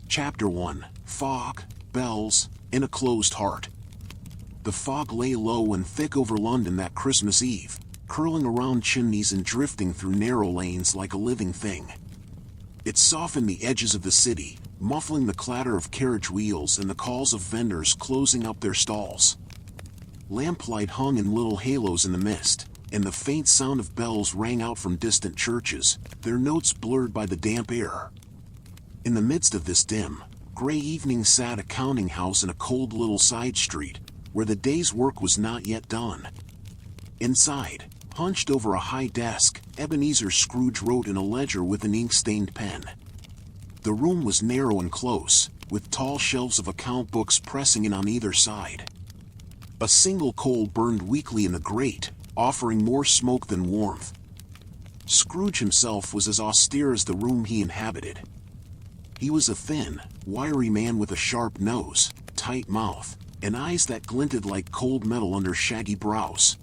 Chapter 1. Fog, Bells, and a Closed Heart. The fog lay low and thick over London that Christmas Eve, curling around chimneys and drifting through narrow lanes like a living thing. It softened the edges of the city, muffling the clatter of carriage wheels and the calls of vendors closing up their stalls. Lamplight hung in little halos in the mist, and the faint sound of bells rang out from distant churches, their notes blurred by the damp air. In the midst of this dim, gray evening sat a counting house in a cold little side street, where the day's work was not yet done. Inside, hunched over a high desk, Ebenezer Scrooge wrote in a ledger with an ink-stained pen. The room was narrow and close, with tall shelves of account books pressing in on either side. A single coal burned weakly in the grate, offering more smoke than warmth. Scrooge himself was as austere as the room he inhabited. He was a thin, wiry man with a sharp nose, tight mouth, and eyes that glinted like cold metal under shaggy brows.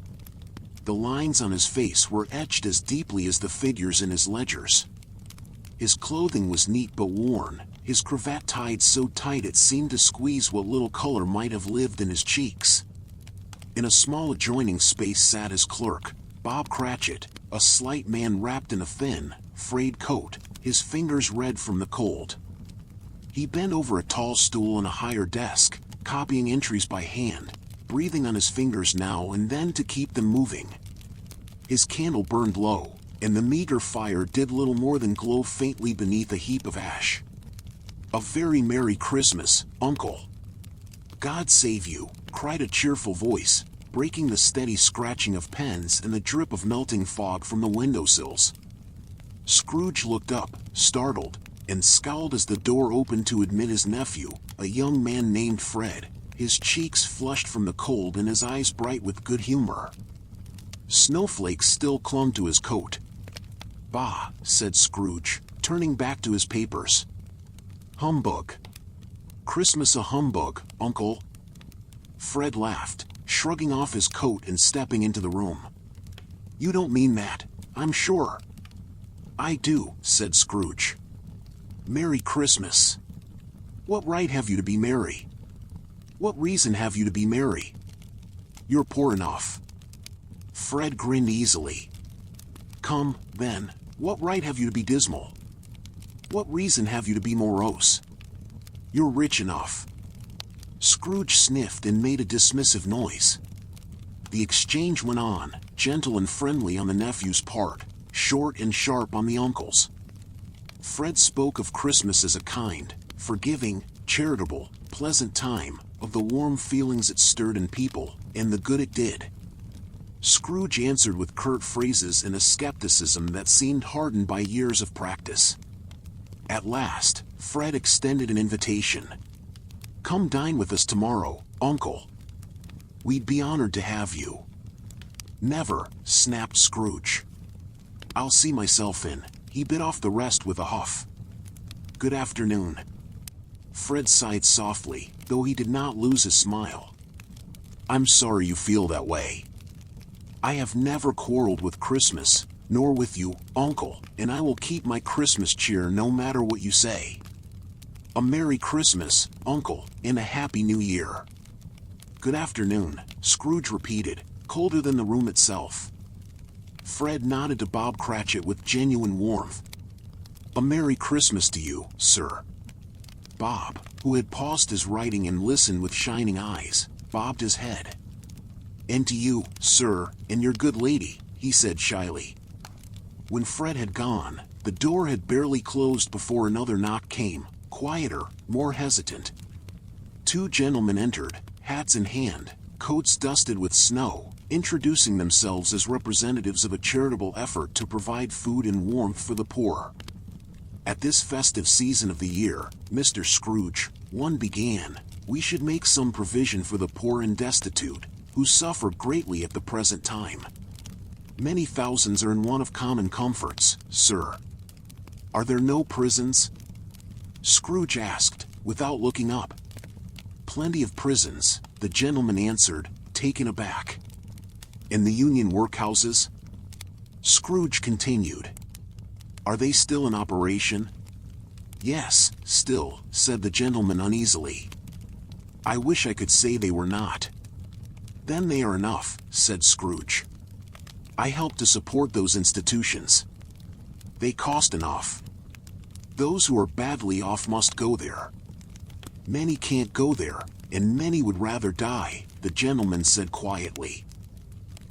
The lines on his face were etched as deeply as the figures in his ledgers. His clothing was neat but worn, his cravat tied so tight it seemed to squeeze what little color might have lived in his cheeks. In a small adjoining space sat his clerk, Bob Cratchit, a slight man wrapped in a thin, frayed coat, his fingers red from the cold. He bent over a tall stool and a higher desk, copying entries by hand, breathing on his fingers now and then to keep them moving. His candle burned low, and the meager fire did little more than glow faintly beneath a heap of ash. "A very Merry Christmas, Uncle." "God save you," cried a cheerful voice, breaking the steady scratching of pens and the drip of melting fog from the windowsills. Scrooge looked up, startled, and scowled as the door opened to admit his nephew, a young man named Fred, his cheeks flushed from the cold and his eyes bright with good humor. Snowflakes still clung to his coat. "Bah," said Scrooge, turning back to his papers. "Humbug. Christmas a humbug, Uncle." Fred laughed, shrugging off his coat and stepping into the room. "You don't mean that, I'm sure." "I do," said Scrooge. "Merry Christmas. What right have you to be merry? What reason have you to be merry? You're poor enough." Fred grinned easily. "Come, then, what right have you to be dismal? What reason have you to be morose? You're rich enough." Scrooge sniffed and made a dismissive noise. The exchange went on, gentle and friendly on the nephew's part, short and sharp on the uncle's. Fred spoke of Christmas as a kind, forgiving, charitable, pleasant time, of the warm feelings it stirred in people, and the good it did. Scrooge answered with curt phrases and a skepticism that seemed hardened by years of practice. At last, Fred extended an invitation. "Come dine with us tomorrow, Uncle. We'd be honored to have you." "Never," snapped Scrooge. "I'll see myself in." He bit off the rest with a huff. "Good afternoon." Fred sighed softly, though he did not lose his smile. "I'm sorry you feel that way. I have never quarreled with Christmas, nor with you, Uncle, and I will keep my Christmas cheer no matter what you say. A Merry Christmas, Uncle, and a Happy New Year." "Good afternoon," Scrooge repeated, colder than the room itself. Fred nodded to Bob Cratchit with genuine warmth. "A Merry Christmas to you, sir." Bob, who had paused his writing and listened with shining eyes, bobbed his head. "And to you, sir, and your good lady," he said shyly. When Fred had gone, the door had barely closed before another knock came, quieter, more hesitant. Two gentlemen entered, hats in hand, coats dusted with snow, introducing themselves as representatives of a charitable effort to provide food and warmth for the poor. "At this festive season of the year, Mr. Scrooge," one began, "we should make some provision for the poor and destitute, who suffer greatly at the present time. Many thousands are in want of common comforts, sir." "Are there no prisons?" Scrooge asked, without looking up. "Plenty of prisons," the gentleman answered, taken aback. "And the union workhouses?" Scrooge continued. "Are they still in operation?" "Yes, still," said the gentleman uneasily. "I wish I could say they were not." "Then they are enough," said Scrooge. "I help to support those institutions. They cost enough. Those who are badly off must go there." "Many can't go there, and many would rather die," the gentleman said quietly.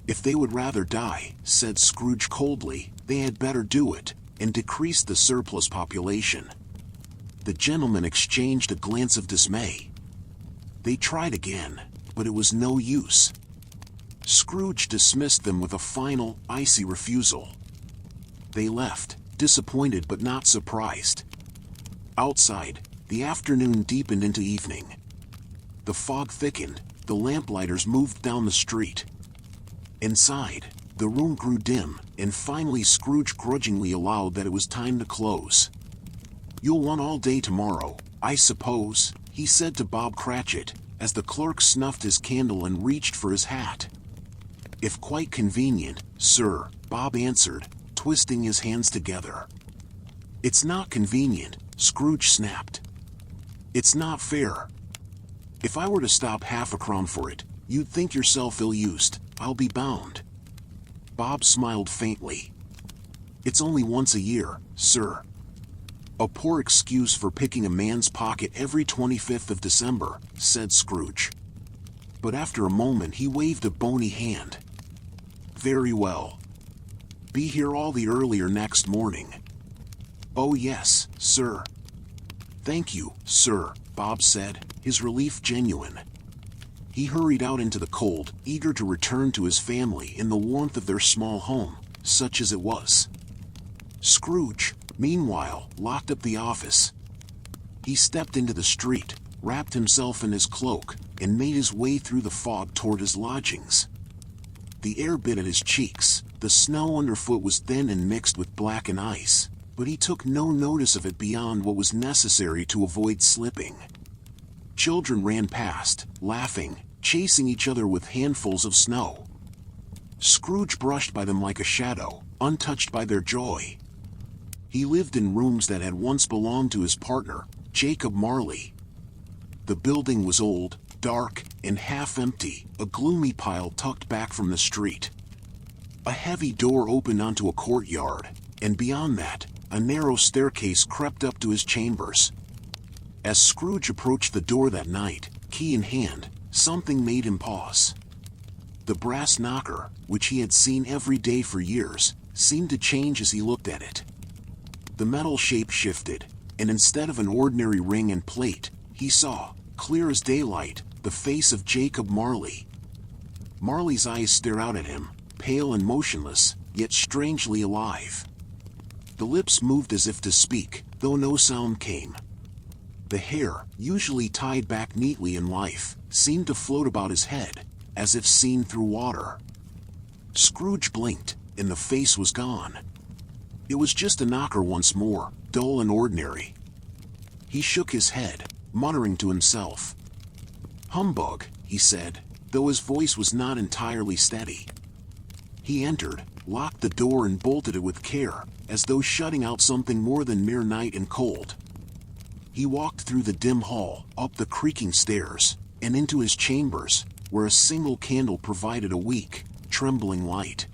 "If they would rather die," said Scrooge coldly, "they had better do it, and decrease the surplus population." The gentlemen exchanged a glance of dismay. They tried again, but it was no use. Scrooge dismissed them with a final, icy refusal. They left, disappointed but not surprised. Outside, the afternoon deepened into evening. The fog thickened, the lamplighters moved down the street. Inside, the room grew dim, and finally Scrooge grudgingly allowed that it was time to close. "You'll want all day tomorrow, I suppose," he said to Bob Cratchit, as the clerk snuffed his candle and reached for his hat. "If quite convenient, sir," Bob answered, twisting his hands together. "It's not convenient," Scrooge snapped. "It's not fair. If I were to stop half a crown for it, you'd think yourself ill-used, I'll be bound." Bob smiled faintly. "It's only once a year, sir." "A poor excuse for picking a man's pocket every 25th of December," said Scrooge. But after a moment he waved a bony hand. "Very well. Be here all the earlier next morning." "Oh yes, sir." "Thank you, sir," Bob said, his relief genuine. He hurried out into the cold, eager to return to his family in the warmth of their small home, such as it was. Scrooge, meanwhile, locked up the office. He stepped into the street, wrapped himself in his cloak, and made his way through the fog toward his lodgings. The air bit at his cheeks, the snow underfoot was thin and mixed with black and ice, but he took no notice of it beyond what was necessary to avoid slipping. Children ran past, laughing, chasing each other with handfuls of snow. Scrooge brushed by them like a shadow, untouched by their joy. He lived in rooms that had once belonged to his partner, Jacob Marley. The building was old, dark, and half empty, a gloomy pile tucked back from the street. A heavy door opened onto a courtyard, and beyond that, a narrow staircase crept up to his chambers. As Scrooge approached the door that night, key in hand, something made him pause. The brass knocker, which he had seen every day for years, seemed to change as he looked at it. The metal shape shifted, and instead of an ordinary ring and plate, he saw, clear as daylight, the face of Jacob Marley. Marley's eyes stared out at him, pale and motionless, yet strangely alive. The lips moved as if to speak, though no sound came. The hair, usually tied back neatly in life, seemed to float about his head, as if seen through water. Scrooge blinked, and the face was gone. It was just a knocker once more, dull and ordinary. He shook his head, muttering to himself. "Humbug," he said, though his voice was not entirely steady. He entered, locked the door and bolted it with care, as though shutting out something more than mere night and cold. He walked through the dim hall, up the creaking stairs, and into his chambers, where a single candle provided a weak, trembling light.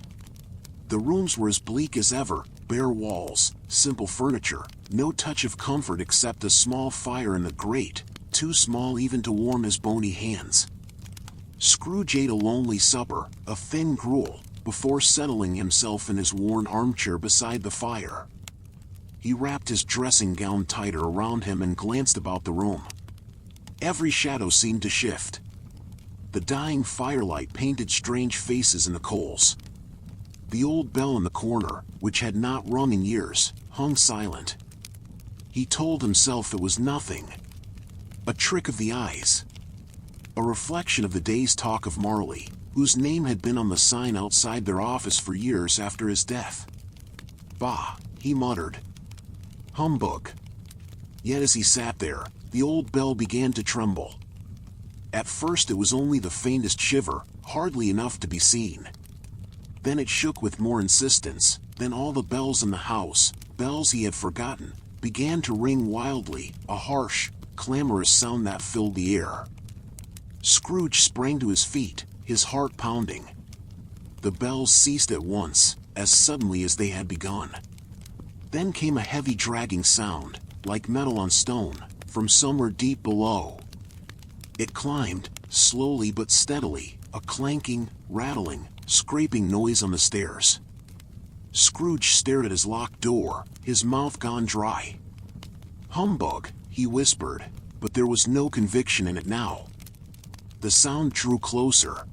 The rooms were as bleak as ever, bare walls, simple furniture, no touch of comfort except a small fire in the grate, too small even to warm his bony hands. Scrooge ate a lonely supper, a thin gruel, before settling himself in his worn armchair beside the fire. He wrapped his dressing gown tighter around him and glanced about the room. Every shadow seemed to shift. The dying firelight painted strange faces in the coals. The old bell in the corner, which had not rung in years, hung silent. He told himself it was nothing. A trick of the eyes. A reflection of the day's talk of Marley, whose name had been on the sign outside their office for years after his death. "Bah," he muttered. "Humbug." Yet as he sat there, the old bell began to tremble. At first it was only the faintest shiver, hardly enough to be seen. Then it shook with more insistence, then all the bells in the house, bells he had forgotten, began to ring wildly, a harsh, clamorous sound that filled the air. Scrooge sprang to his feet, his heart pounding. The bells ceased at once, as suddenly as they had begun. Then came a heavy dragging sound, like metal on stone, from somewhere deep below. It climbed, slowly but steadily, a clanking, rattling, scraping noise on the stairs. Scrooge stared at his locked door, his mouth gone dry. "Humbug," he whispered, but there was no conviction in it now. The sound drew closer.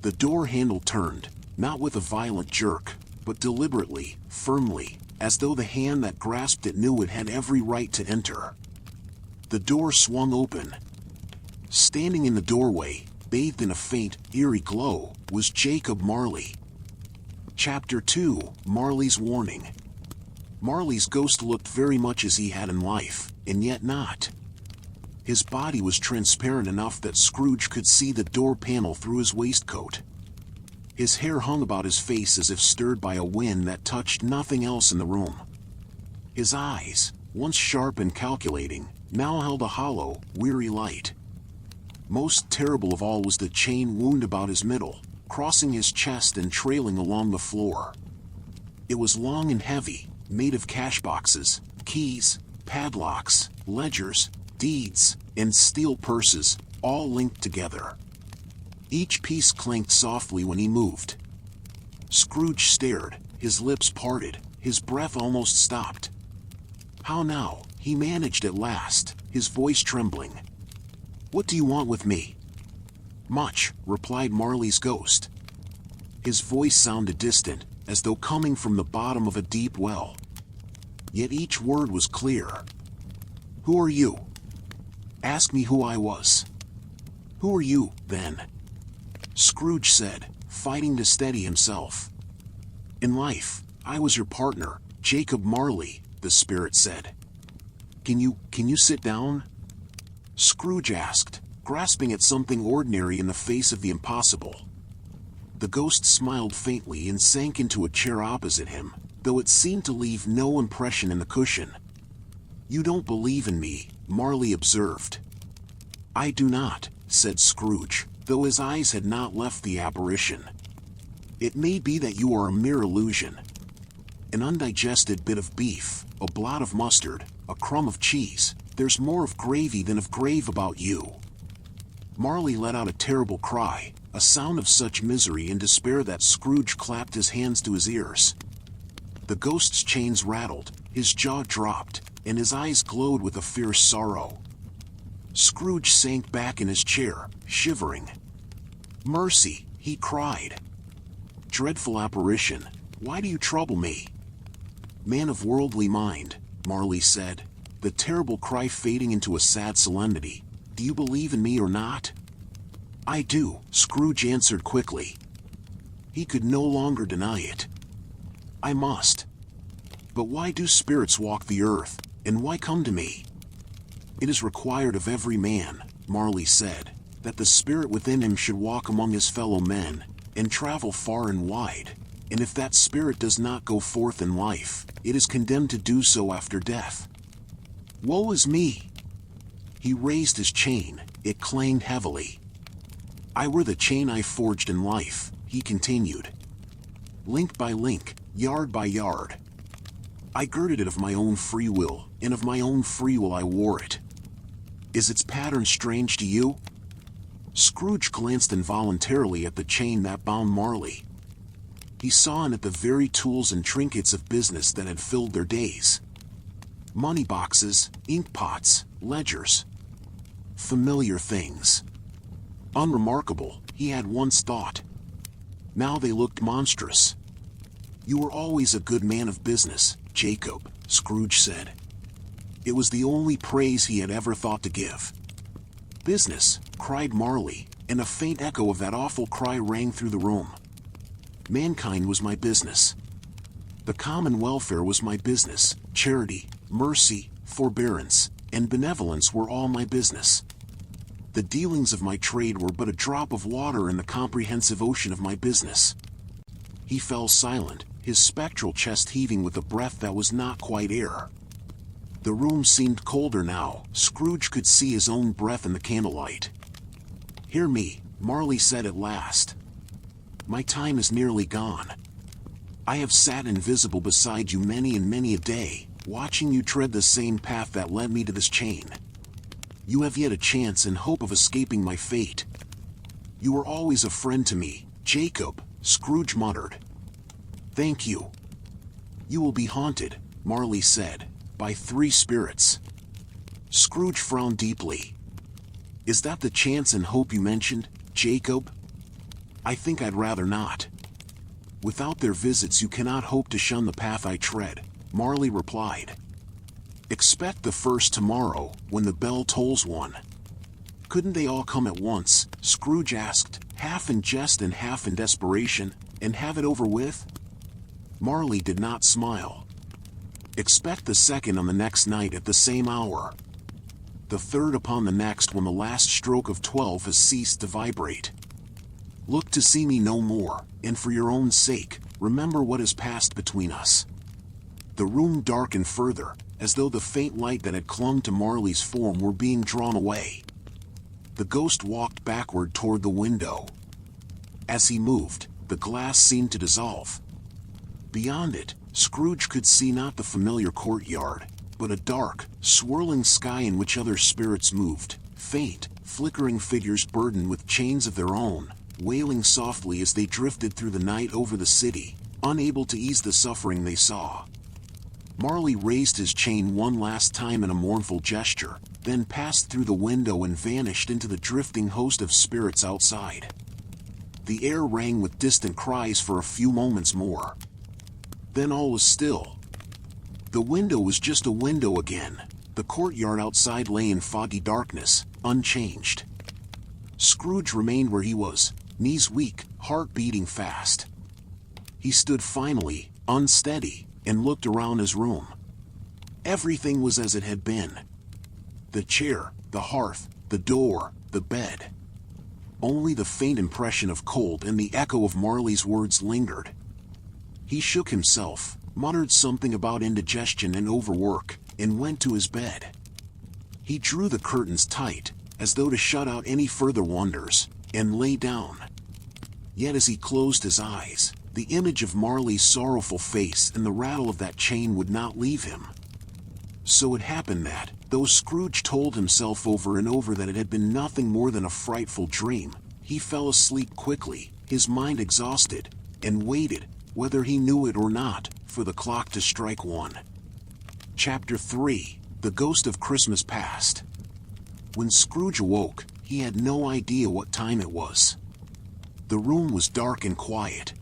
The door handle turned, not with a violent jerk, but deliberately, firmly, as though the hand that grasped it knew it had every right to enter. The door swung open. Standing in the doorway, bathed in a faint, eerie glow, was Jacob Marley. Chapter 2: Marley's Warning. Marley's ghost looked very much as he had in life, and yet not. His body was transparent enough that Scrooge could see the door panel through his waistcoat. His hair hung about his face as if stirred by a wind that touched nothing else in the room. His eyes, once sharp and calculating, now held a hollow, weary light. Most terrible of all was the chain wound about his middle, crossing his chest and trailing along the floor. It was long and heavy, made of cash boxes, keys, padlocks, ledgers, deeds, and steel purses, all linked together. Each piece clanked softly when he moved. Scrooge stared, his lips parted, his breath almost stopped. "How now?" he managed at last, his voice trembling. "What do you want with me?" "Much," replied Marley's ghost. His voice sounded distant, as though coming from the bottom of a deep well. Yet each word was clear. "Who are you?" "Ask me who I was." "Who are you, then?" Scrooge said, fighting to steady himself. "In life, I was your partner, Jacob Marley," the spirit said. Can you sit down?" Scrooge asked, grasping at something ordinary in the face of the impossible. The ghost smiled faintly and sank into a chair opposite him, though it seemed to leave no impression in the cushion. "You don't believe in me," Marley observed. "I do not," said Scrooge, though his eyes had not left the apparition. "It may be that you are a mere illusion. An undigested bit of beef, a blot of mustard, a crumb of cheese, there's more of gravy than of grave about you." Marley let out a terrible cry, a sound of such misery and despair that Scrooge clapped his hands to his ears. The ghost's chains rattled, his jaw dropped, and his eyes glowed with a fierce sorrow. Scrooge sank back in his chair, shivering. "Mercy!" he cried. "Dreadful apparition, why do you trouble me?" "Man of worldly mind," Marley said, the terrible cry fading into a sad solemnity, "do you believe in me or not?" "I do," Scrooge answered quickly. He could no longer deny it. "I must. But why do spirits walk the earth, and why come to me?" "It is required of every man," Marley said, "that the spirit within him should walk among his fellow men, and travel far and wide, and if that spirit does not go forth in life, it is condemned to do so after death. Woe is me!" He raised his chain, it clanged heavily. "I were the chain I forged in life," he continued. "Link by link, yard by yard. I girded it of my own free will, and of my own free will I wore it. Is its pattern strange to you?" Scrooge glanced involuntarily at the chain that bound Marley. He saw in it the very tools and trinkets of business that had filled their days. Money boxes, ink pots, ledgers. Familiar things. Unremarkable, he had once thought. Now they looked monstrous. "You were always a good man of business, Jacob," Scrooge said. It was the only praise he had ever thought to give. "Business," cried Marley, and a faint echo of that awful cry rang through the room. "Mankind was my business. The common welfare was my business. Charity, mercy, forbearance, and benevolence were all my business. The dealings of my trade were but a drop of water in the comprehensive ocean of my business." He fell silent, his spectral chest heaving with a breath that was not quite air. The room seemed colder now. Scrooge could see his own breath in the candlelight. "Hear me," Marley said at last. "My time is nearly gone. I have sat invisible beside you many and many a day, watching you tread the same path that led me to this chain. You have yet a chance and hope of escaping my fate. You were always a friend to me, Jacob," Scrooge muttered. "Thank you." "You will be haunted," Marley said, "by 3 spirits." Scrooge frowned deeply. "Is that the chance and hope you mentioned, Jacob?" "I think I'd rather not." "Without their visits you cannot hope to shun the path I tread," Marley replied. "Expect the first tomorrow, when the bell tolls 1. "Couldn't they all come at once?" Scrooge asked, half in jest and half in desperation, "and have it over with?" Marley did not smile. "Expect the second on the next night at the same hour. The third upon the next when the last stroke of 12 has ceased to vibrate. Look to see me no more, and for your own sake, remember what has passed between us." The room darkened further, as though the faint light that had clung to Marley's form were being drawn away. The ghost walked backward toward the window. As he moved, the glass seemed to dissolve. Beyond it, Scrooge could see not the familiar courtyard, but a dark, swirling sky in which other spirits moved, faint, flickering figures burdened with chains of their own, wailing softly as they drifted through the night over the city, unable to ease the suffering they saw. Marley raised his chain one last time in a mournful gesture, then passed through the window and vanished into the drifting host of spirits outside. The air rang with distant cries for a few moments more. Then all was still. The window was just a window again. The courtyard outside lay in foggy darkness, unchanged. Scrooge remained where he was, knees weak, heart beating fast. He stood finally, unsteady, and looked around his room. Everything was as it had been. The chair, the hearth, the door, the bed. Only the faint impression of cold and the echo of Marley's words lingered. He shook himself, muttered something about indigestion and overwork, and went to his bed. He drew the curtains tight, as though to shut out any further wonders, and lay down. Yet as he closed his eyes, the image of Marley's sorrowful face and the rattle of that chain would not leave him. So it happened that, though Scrooge told himself over and over that it had been nothing more than a frightful dream, he fell asleep quickly, his mind exhausted, and waited, whether he knew it or not, for the clock to strike 1. Chapter 3: The Ghost of Christmas Past. When Scrooge awoke, he had no idea what time it was. The room was dark and quiet.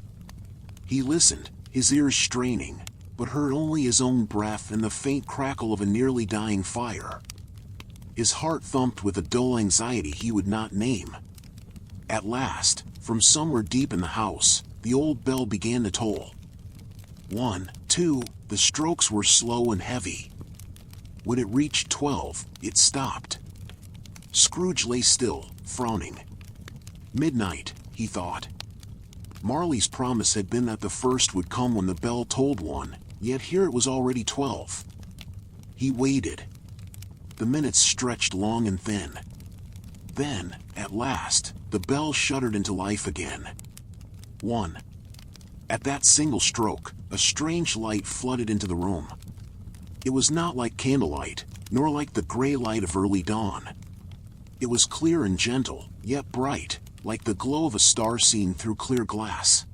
He listened, his ears straining, but heard only his own breath and the faint crackle of a nearly dying fire. His heart thumped with a dull anxiety he would not name. At last, from somewhere deep in the house, the old bell began to toll. 1, 2, the strokes were slow and heavy. When it reached 12, it stopped. Scrooge lay still, frowning. Midnight, he thought. Marley's promise had been that the first would come when the bell tolled 1, yet here it was already 12. He waited. The minutes stretched long and thin. Then, at last, the bell shuddered into life again. 1. At that single stroke, a strange light flooded into the room. It was not like candlelight, nor like the gray light of early dawn. It was clear and gentle, yet bright, like the glow of a star seen through clear glass.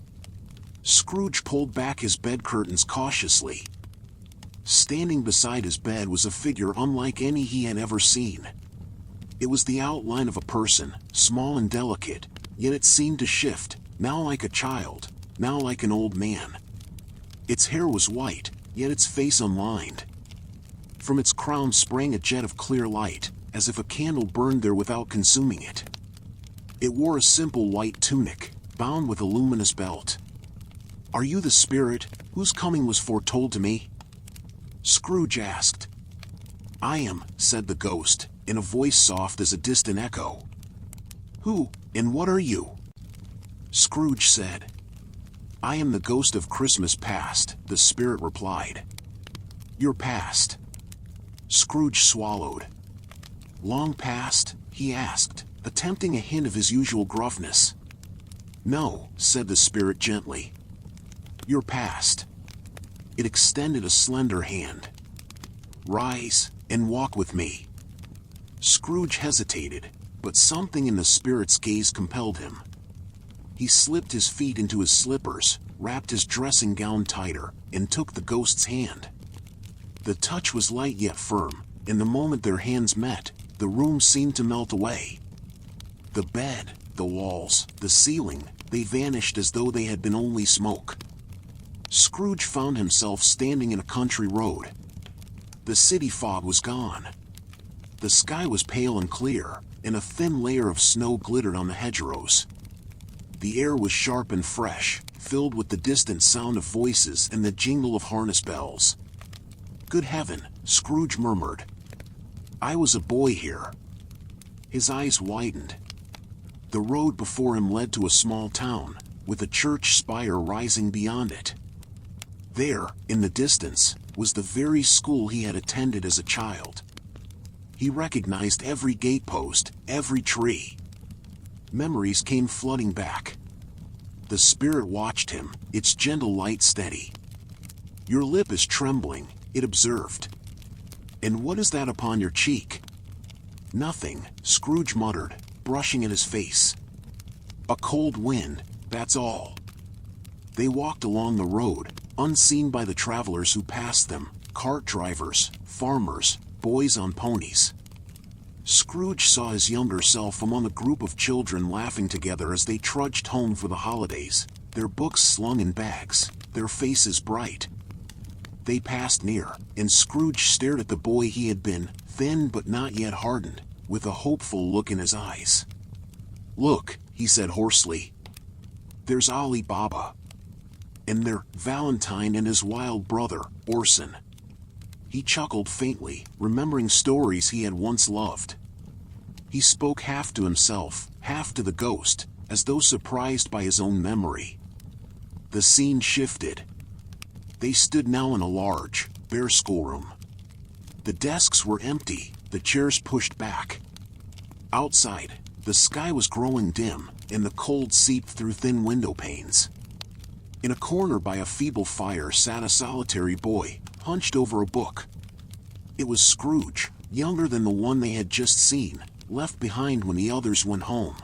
Scrooge pulled back his bed curtains cautiously. Standing beside his bed was a figure unlike any he had ever seen. It was the outline of a person, small and delicate, yet it seemed to shift, now like a child, now like an old man. Its hair was white, yet its face unlined. From its crown sprang a jet of clear light, as if a candle burned there without consuming it. It wore a simple white tunic, bound with a luminous belt. "Are you the spirit, whose coming was foretold to me?" Scrooge asked. "I am," said the ghost, in a voice soft as a distant echo. "Who, and what are you?" Scrooge said. "I am the ghost of Christmas past," the spirit replied. "Your past." Scrooge swallowed. Long past? He asked, attempting a hint of his usual gruffness. No, said the spirit gently. You're past. It extended a slender hand. Rise, and walk with me. Scrooge hesitated, but something in the spirit's gaze compelled him. He slipped his feet into his slippers, wrapped his dressing gown tighter, and took the ghost's hand. The touch was light yet firm, and the moment their hands met, the room seemed to melt away. The bed, the walls, the ceiling, they vanished as though they had been only smoke. Scrooge found himself standing in a country road. The city fog was gone. The sky was pale and clear, and a thin layer of snow glittered on the hedgerows. The air was sharp and fresh, filled with the distant sound of voices and the jingle of harness bells. Good heaven, Scrooge murmured. I was a boy here. His eyes widened. The road before him led to a small town, with a church spire rising beyond it. There, in the distance, was the very school he had attended as a child. He recognized every gatepost, every tree. Memories came flooding back. The spirit watched him, its gentle light steady. Your lip is trembling, it observed. And what is that upon your cheek? Nothing, Scrooge muttered, brushing at his face. A cold wind, that's all. They walked along the road, unseen by the travelers who passed them, cart drivers, farmers, boys on ponies. Scrooge saw his younger self among a group of children laughing together as they trudged home for the holidays, their books slung in bags, their faces bright. They passed near, and Scrooge stared at the boy he had been, thin but not yet hardened, with a hopeful look in his eyes. Look, he said hoarsely. There's Ali Baba. And there, Valentine and his wild brother, Orson. He chuckled faintly, remembering stories he had once loved. He spoke half to himself, half to the ghost, as though surprised by his own memory. The scene shifted. They stood now in a large, bare schoolroom. The desks were empty, the chairs pushed back. Outside, the sky was growing dim, and the cold seeped through thin window panes. In a corner by a feeble fire sat a solitary boy, hunched over a book. It was Scrooge, younger than the one they had just seen, left behind when the others went home.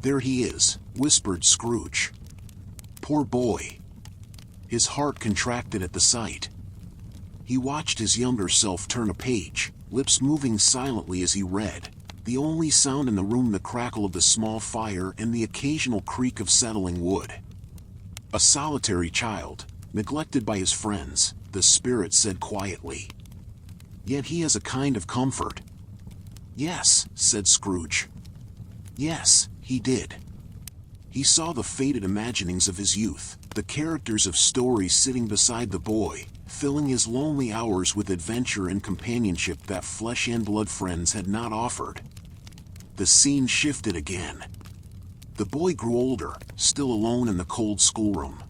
There he is, whispered Scrooge. Poor boy. His heart contracted at the sight. He watched his younger self turn a page, lips moving silently as he read, the only sound in the room the crackle of the small fire and the occasional creak of settling wood. A solitary child, neglected by his friends, the spirit said quietly. Yet he has a kind of comfort. Yes, said Scrooge. Yes, he did. He saw the faded imaginings of his youth, the characters of stories sitting beside the boy, filling his lonely hours with adventure and companionship that flesh and blood friends had not offered. The scene shifted again. The boy grew older, still alone in the cold schoolroom.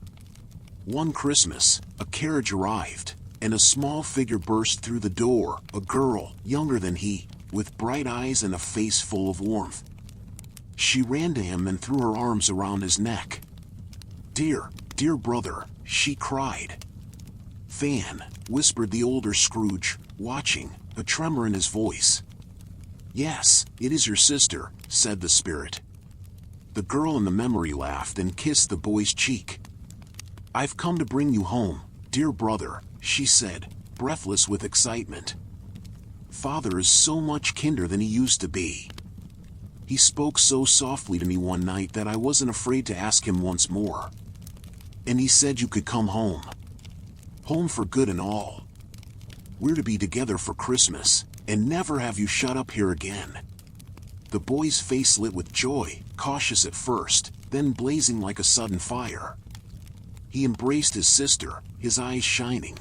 One Christmas, a carriage arrived, and a small figure burst through the door, a girl, younger than he, with bright eyes and a face full of warmth. She ran to him and threw her arms around his neck. Dear, dear brother, she cried. Fan, whispered the older Scrooge, watching, a tremor in his voice. Yes, it is your sister, said the spirit. The girl in the memory laughed and kissed the boy's cheek. I've come to bring you home, dear brother, she said, breathless with excitement. Father is so much kinder than he used to be. He spoke so softly to me one night that I wasn't afraid to ask him once more. And he said you could come home. Home for good and all. We're to be together for Christmas, and never have you shut up here again. The boy's face lit with joy, cautious at first, then blazing like a sudden fire. He embraced his sister, his eyes shining.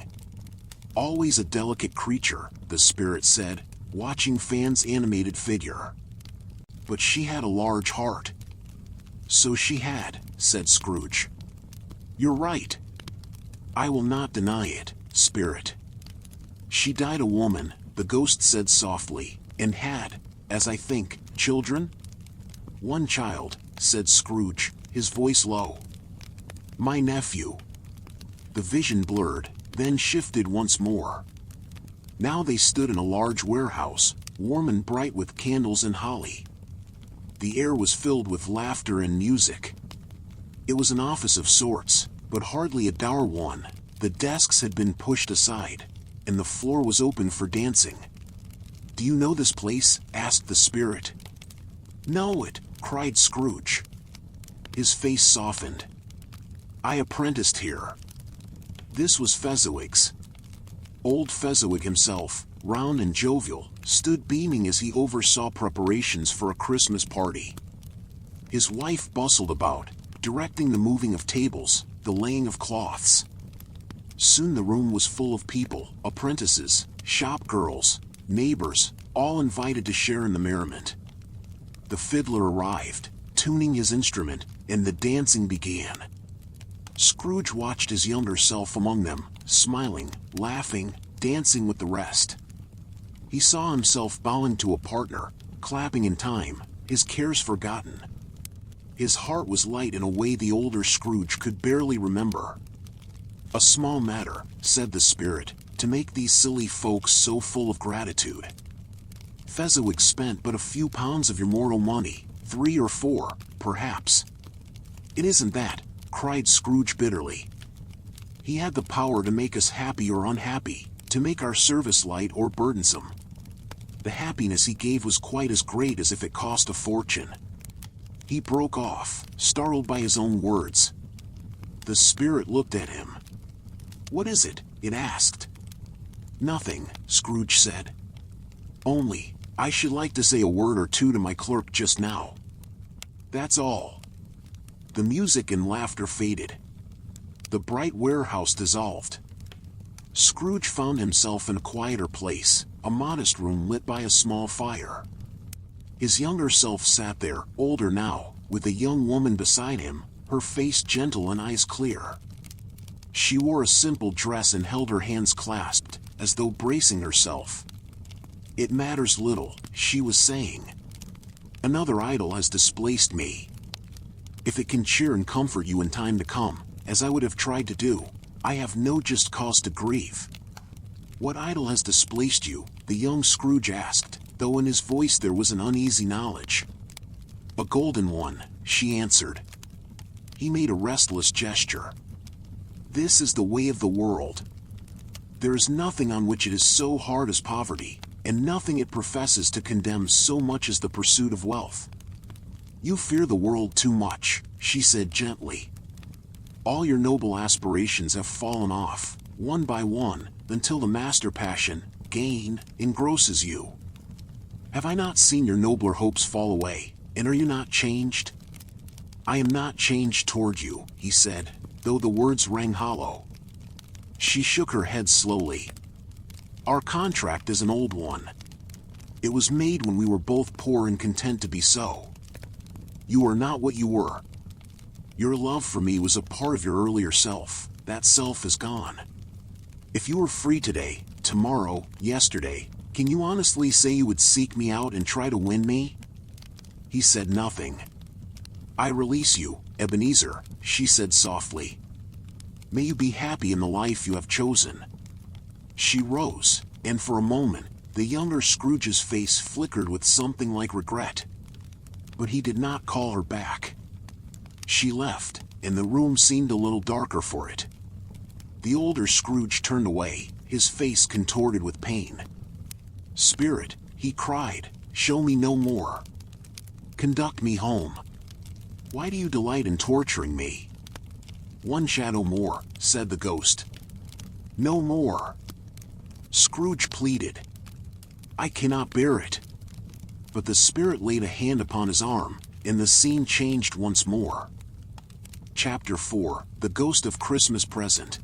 Always a delicate creature, the spirit said, watching Fan's animated figure. But she had a large heart. So she had, said Scrooge. You're right. I will not deny it, spirit. She died a woman, the ghost said softly, and had, as I think, children? One child, said Scrooge, his voice low. My nephew. The vision blurred, then shifted once more. Now they stood in a large warehouse, warm and bright with candles and holly. The air was filled with laughter and music. It was an office of sorts, but hardly a dour one. The desks had been pushed aside, and the floor was open for dancing. Do you know this place? Asked the spirit. Know it, cried Scrooge. His face softened. I apprenticed here. This was Fezziwig's. Old Fezziwig himself, round and jovial, stood beaming as he oversaw preparations for a Christmas party. His wife bustled about, directing the moving of tables, the laying of cloths. Soon the room was full of people, apprentices, shop girls, neighbors, all invited to share in the merriment. The fiddler arrived, tuning his instrument, and the dancing began. Scrooge watched his younger self among them, smiling, laughing, dancing with the rest. He saw himself bowing to a partner, clapping in time, his cares forgotten. His heart was light in a way the older Scrooge could barely remember. A small matter, said the spirit, to make these silly folks so full of gratitude. Fezziwig spent but a few pounds of your mortal money, 3 or 4, perhaps. It isn't that, cried Scrooge bitterly. He had the power to make us happy or unhappy, to make our service light or burdensome. The happiness he gave was quite as great as if it cost a fortune. He broke off, startled by his own words. The spirit looked at him. What is it? It asked. Nothing, Scrooge said. Only, I should like to say a word or two to my clerk just now. That's all. The music and laughter faded. The bright warehouse dissolved. Scrooge found himself in a quieter place, a modest room lit by a small fire. His younger self sat there, older now, with a young woman beside him, her face gentle and eyes clear. She wore a simple dress and held her hands clasped, as though bracing herself. It matters little, she was saying. Another idol has displaced me. If it can cheer and comfort you in time to come, as I would have tried to do, I have no just cause to grieve. What idol has displaced you? The young Scrooge asked, though in his voice there was an uneasy knowledge. A golden one, she answered. He made a restless gesture. This is the way of the world. There is nothing on which it is so hard as poverty, and nothing it professes to condemn so much as the pursuit of wealth. You fear the world too much, she said gently. All your noble aspirations have fallen off, one by one, until the master passion, gain, engrosses you. Have I not seen your nobler hopes fall away, and are you not changed? I am not changed toward you, he said, though the words rang hollow. She shook her head slowly. Our contract is an old one. It was made when we were both poor and content to be so. You are not what you were. Your love for me was a part of your earlier self. That self is gone. If you were free today, tomorrow, yesterday, can you honestly say you would seek me out and try to win me? He said nothing. I release you, Ebenezer, she said softly. May you be happy in the life you have chosen. She rose, and for a moment, the younger Scrooge's face flickered with something like regret. But he did not call her back. She left, and the room seemed a little darker for it. The older Scrooge turned away, his face contorted with pain. Spirit, he cried, show me no more. Conduct me home. Why do you delight in torturing me? One shadow more, said the ghost. No more. Scrooge pleaded. I cannot bear it. But the spirit laid a hand upon his arm, and the scene changed once more. Chapter 4, The Ghost of Christmas Present.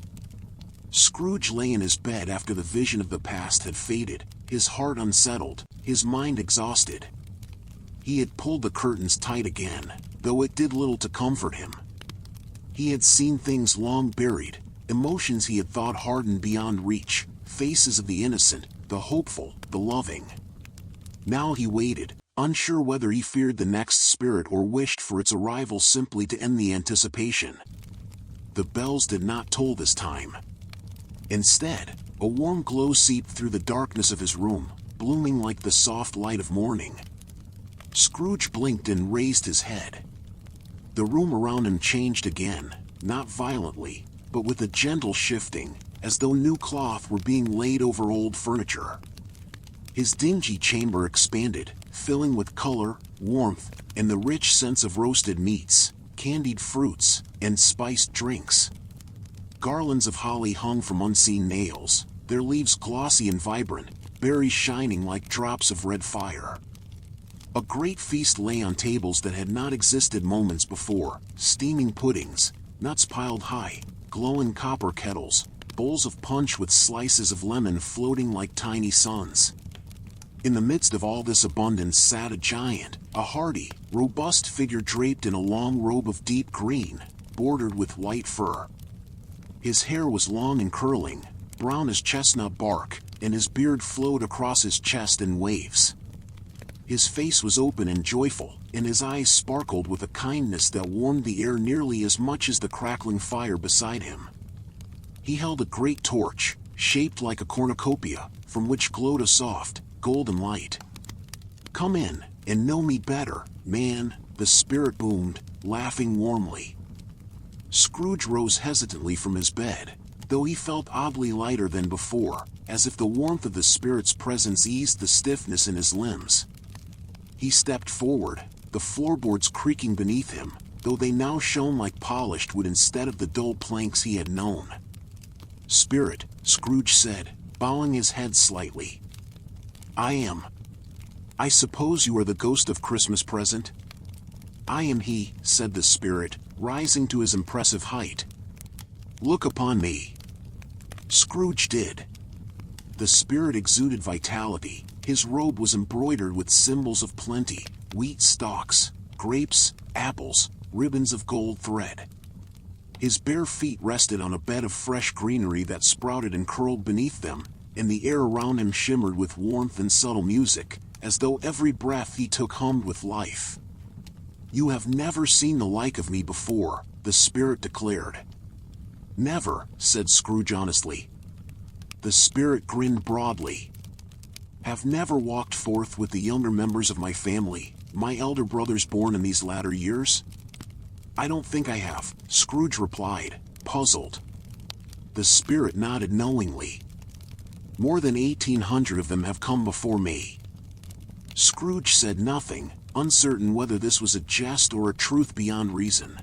Scrooge lay in his bed after the vision of the past had faded, his heart unsettled, his mind exhausted. He had pulled the curtains tight again, though it did little to comfort him. He had seen things long buried, emotions he had thought hardened beyond reach, faces of the innocent, the hopeful, the loving. Now he waited, unsure whether he feared the next spirit or wished for its arrival simply to end the anticipation. The bells did not toll this time. Instead, a warm glow seeped through the darkness of his room, blooming like the soft light of morning. Scrooge blinked and raised his head. The room around him changed again, not violently, but with a gentle shifting, as though new cloth were being laid over old furniture. His dingy chamber expanded, filling with color, warmth, and the rich sense of roasted meats, candied fruits, and spiced drinks. Garlands of holly hung from unseen nails, their leaves glossy and vibrant, berries shining like drops of red fire. A great feast lay on tables that had not existed moments before, steaming puddings, nuts piled high, glowing copper kettles, bowls of punch with slices of lemon floating like tiny suns. In the midst of all this abundance sat a giant, a hardy, robust figure draped in a long robe of deep green, bordered with white fur. His hair was long and curling, brown as chestnut bark, and his beard flowed across his chest in waves. His face was open and joyful, and his eyes sparkled with a kindness that warmed the air nearly as much as the crackling fire beside him. He held a great torch, shaped like a cornucopia, from which glowed a soft, golden light. "Come in, and know me better, man," the spirit boomed, laughing warmly. Scrooge rose hesitantly from his bed, though he felt oddly lighter than before, as if the warmth of the spirit's presence eased the stiffness in his limbs. He stepped forward, the floorboards creaking beneath him, though they now shone like polished wood instead of the dull planks he had known. "Spirit," Scrooge said, bowing his head slightly. I suppose you are the ghost of Christmas present?" "I am he," said the spirit, rising to his impressive height. "Look upon me." Scrooge did. The spirit exuded vitality. His robe was embroidered with symbols of plenty, wheat stalks, grapes, apples, ribbons of gold thread. His bare feet rested on a bed of fresh greenery that sprouted and curled beneath them, and the air around him shimmered with warmth and subtle music, as though every breath he took hummed with life. "You have never seen the like of me before," the spirit declared. "Never," said Scrooge honestly. The spirit grinned broadly. "Have never walked forth with the younger members of my family, my elder brothers born in these latter years?" "I don't think I have," Scrooge replied, puzzled. The spirit nodded knowingly. "More than 1,800 of them have come before me." Scrooge said nothing, uncertain whether this was a jest or a truth beyond reason.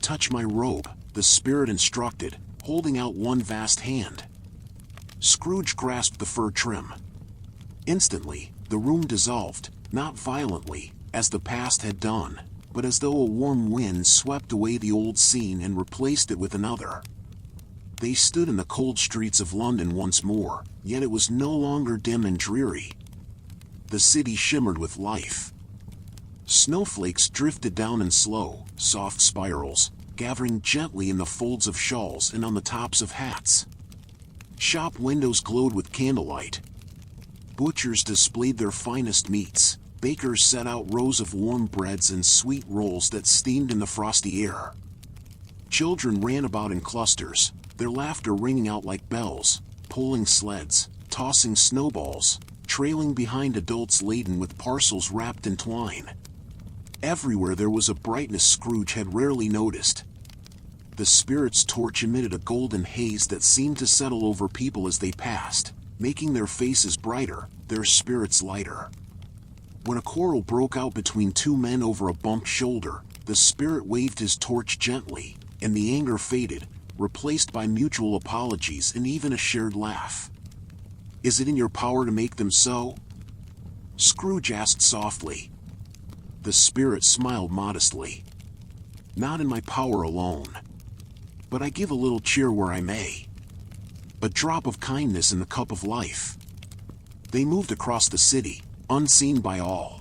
"Touch my robe," the spirit instructed, holding out one vast hand. Scrooge grasped the fur trim. Instantly, the room dissolved, not violently, as the past had done, but as though a warm wind swept away the old scene and replaced it with another. They stood in the cold streets of London once more, yet it was no longer dim and dreary. The city shimmered with life. Snowflakes drifted down in slow, soft spirals, gathering gently in the folds of shawls and on the tops of hats. Shop windows glowed with candlelight. Butchers displayed their finest meats. Bakers set out rows of warm breads and sweet rolls that steamed in the frosty air. Children ran about in clusters, their laughter ringing out like bells, pulling sleds, tossing snowballs, trailing behind adults laden with parcels wrapped in twine. Everywhere there was a brightness Scrooge had rarely noticed. The spirit's torch emitted a golden haze that seemed to settle over people as they passed, making their faces brighter, their spirits lighter. When a quarrel broke out between two men over a bumped shoulder, the spirit waved his torch gently, and the anger faded, replaced by mutual apologies and even a shared laugh. "Is it in your power to make them so?" Scrooge asked softly. The spirit smiled modestly. "Not in my power alone. But I give a little cheer where I may. A drop of kindness in the cup of life." They moved across the city, unseen by all.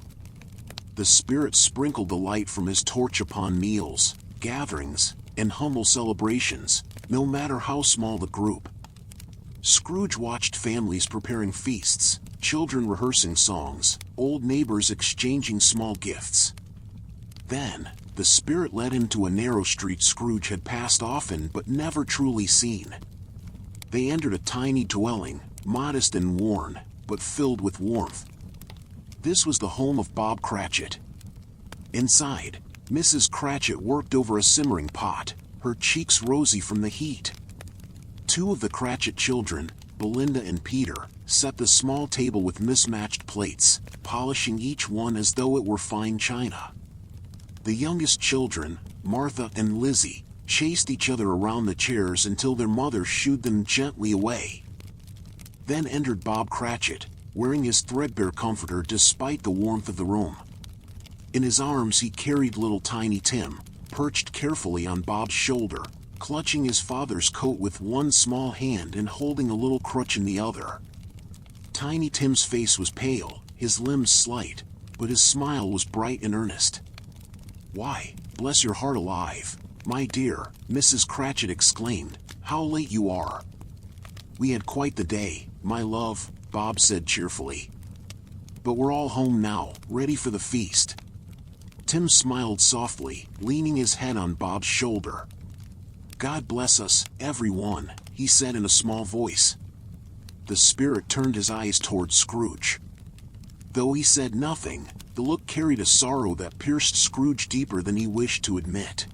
The spirit sprinkled the light from his torch upon meals, gatherings, and humble celebrations, no matter how small the group. Scrooge watched families preparing feasts, children rehearsing songs, old neighbors exchanging small gifts. Then, the spirit led him to a narrow street Scrooge had passed often but never truly seen. They entered a tiny dwelling, modest and worn, but filled with warmth. This was the home of Bob Cratchit. Inside, Mrs. Cratchit worked over a simmering pot, her cheeks rosy from the heat. Two of the Cratchit children, Belinda and Peter, set the small table with mismatched plates, polishing each one as though it were fine china. The youngest children, Martha and Lizzie, chased each other around the chairs until their mother shooed them gently away. Then entered Bob Cratchit, wearing his threadbare comforter despite the warmth of the room. In his arms he carried little Tiny Tim, perched carefully on Bob's shoulder, clutching his father's coat with one small hand and holding a little crutch in the other. Tiny Tim's face was pale, his limbs slight, but his smile was bright and earnest. "Why, bless your heart alive, my dear," Mrs. Cratchit exclaimed, "how late you are." "We had quite the day, my love," Bob said cheerfully. "But we're all home now, ready for the feast." Tim smiled softly, leaning his head on Bob's shoulder. "God bless us, everyone," he said in a small voice. The spirit turned his eyes toward Scrooge. Though he said nothing, the look carried a sorrow that pierced Scrooge deeper than he wished to admit.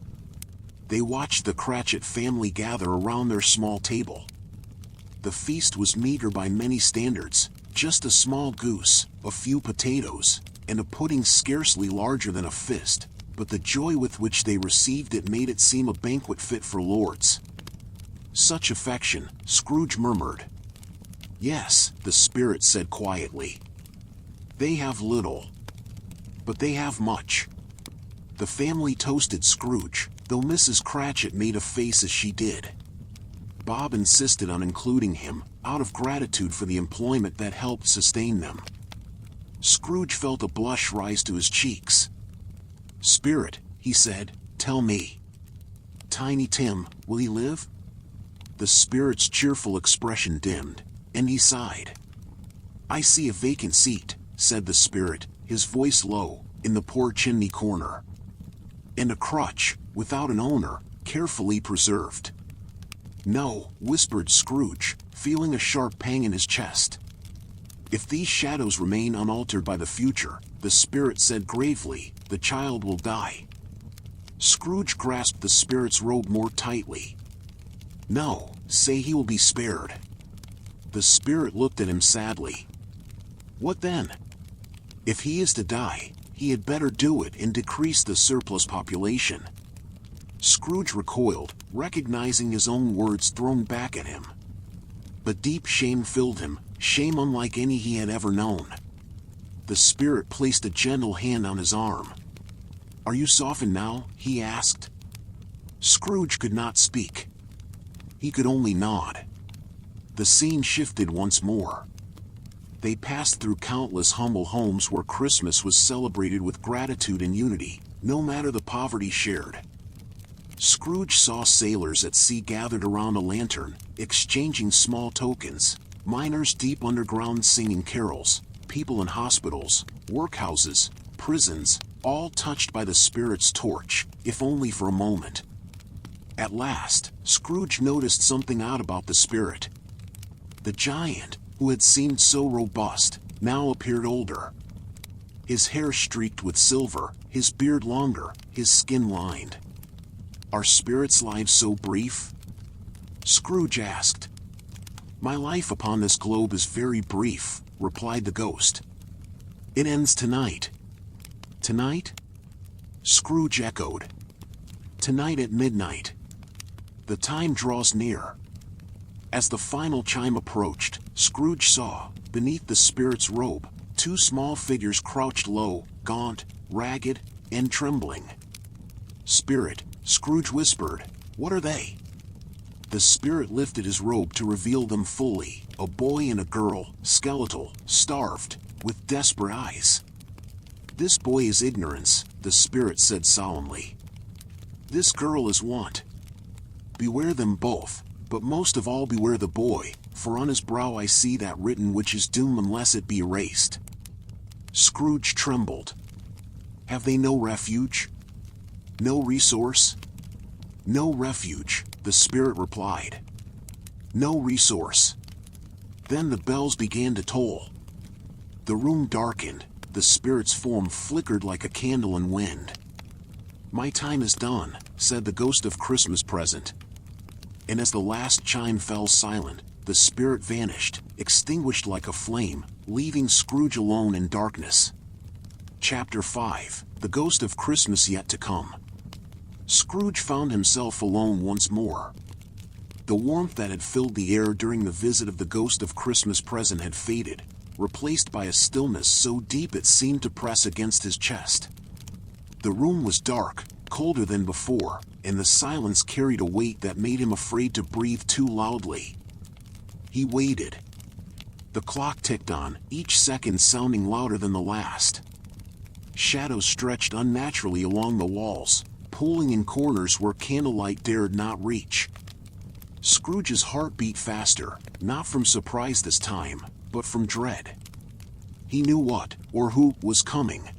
They watched the Cratchit family gather around their small table. The feast was meager by many standards, just a small goose, a few potatoes, and a pudding scarcely larger than a fist, but the joy with which they received it made it seem a banquet fit for lords. "Such affection," Scrooge murmured. "Yes," the spirit said quietly. "They have little, but they have much." The family toasted Scrooge, though Mrs. Cratchit made a face as she did. Bob insisted on including him, out of gratitude for the employment that helped sustain them. Scrooge felt a blush rise to his cheeks. "Spirit," he said, "tell me. Tiny Tim, will he live?" The spirit's cheerful expression dimmed, and he sighed. "I see a vacant seat," said the spirit, his voice low, "in the poor chimney corner. And a crutch, without an owner, carefully preserved." "No," whispered Scrooge, feeling a sharp pang in his chest. "If these shadows remain unaltered by the future," the spirit said gravely, "the child will die." Scrooge grasped the spirit's robe more tightly. "No, say he will be spared." The spirit looked at him sadly. "What then? If he is to die, he had better do it and decrease the surplus population." Scrooge recoiled, recognizing his own words thrown back at him. But deep shame filled him, shame unlike any he had ever known. The spirit placed a gentle hand on his arm. "Are you softened now?" he asked. Scrooge could not speak. He could only nod. The scene shifted once more. They passed through countless humble homes where Christmas was celebrated with gratitude and unity, no matter the poverty shared. Scrooge saw sailors at sea gathered around a lantern, exchanging small tokens, miners deep underground singing carols, people in hospitals, workhouses, prisons, all touched by the spirit's torch, if only for a moment. At last, Scrooge noticed something odd about the spirit. The giant, who had seemed so robust, now appeared older. His hair streaked with silver, his beard longer, his skin lined. "Are spirits' lives so brief?" Scrooge asked. "My life upon this globe is very brief," replied the ghost. "It ends tonight." "Tonight?" Scrooge echoed. "Tonight at midnight. The time draws near." As the final chime approached, Scrooge saw, beneath the spirit's robe, two small figures crouched low, gaunt, ragged, and trembling. "Spirit," Scrooge whispered, "what are they?" The spirit lifted his robe to reveal them fully, a boy and a girl, skeletal, starved, with desperate eyes. "This boy is ignorance," the spirit said solemnly. "This girl is want. Beware them both, but most of all beware the boy, for on his brow I see that written which is doom unless it be erased." Scrooge trembled. "Have they no refuge? No resource?" "No refuge," the spirit replied. "No resource." Then the bells began to toll. The room darkened, the spirit's form flickered like a candle in wind. "My time is done," said the ghost of Christmas present. And as the last chime fell silent, the spirit vanished, extinguished like a flame, leaving Scrooge alone in darkness. Chapter 5: The Ghost of Christmas Yet to Come. Scrooge found himself alone once more. The warmth that had filled the air during the visit of the ghost of Christmas present had faded, replaced by a stillness so deep it seemed to press against his chest. The room was dark, colder than before, and the silence carried a weight that made him afraid to breathe too loudly. He waited. The clock ticked on, each second sounding louder than the last. Shadows stretched unnaturally along the walls, pooling in corners where candlelight dared not reach. Scrooge's heart beat faster, not from surprise this time, but from dread. He knew what, or who, was coming.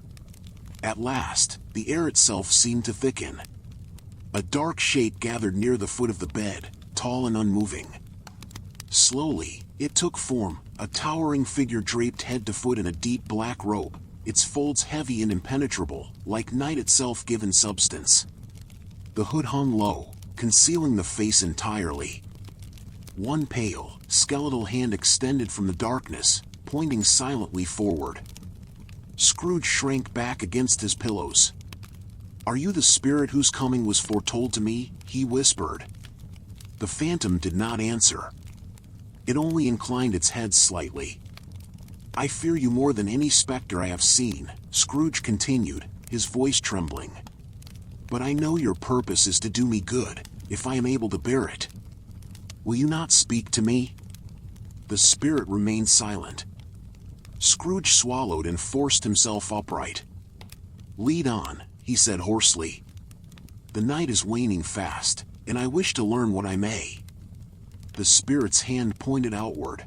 At last, the air itself seemed to thicken. A dark shape gathered near the foot of the bed, tall and unmoving. Slowly, it took form, a towering figure draped head to foot in a deep black robe, its folds heavy and impenetrable, like night itself given substance. The hood hung low, concealing the face entirely. One pale, skeletal hand extended from the darkness, pointing silently forward. Scrooge shrank back against his pillows. "Are you the spirit whose coming was foretold to me?" he whispered. The phantom did not answer. It only inclined its head slightly. "I fear you more than any specter I have seen," Scrooge continued, his voice trembling. "But I know your purpose is to do me good, if I am able to bear it. Will you not speak to me?" The spirit remained silent. Scrooge swallowed and forced himself upright. "Lead on," he said hoarsely. "The night is waning fast, and I wish to learn what I may." The spirit's hand pointed outward.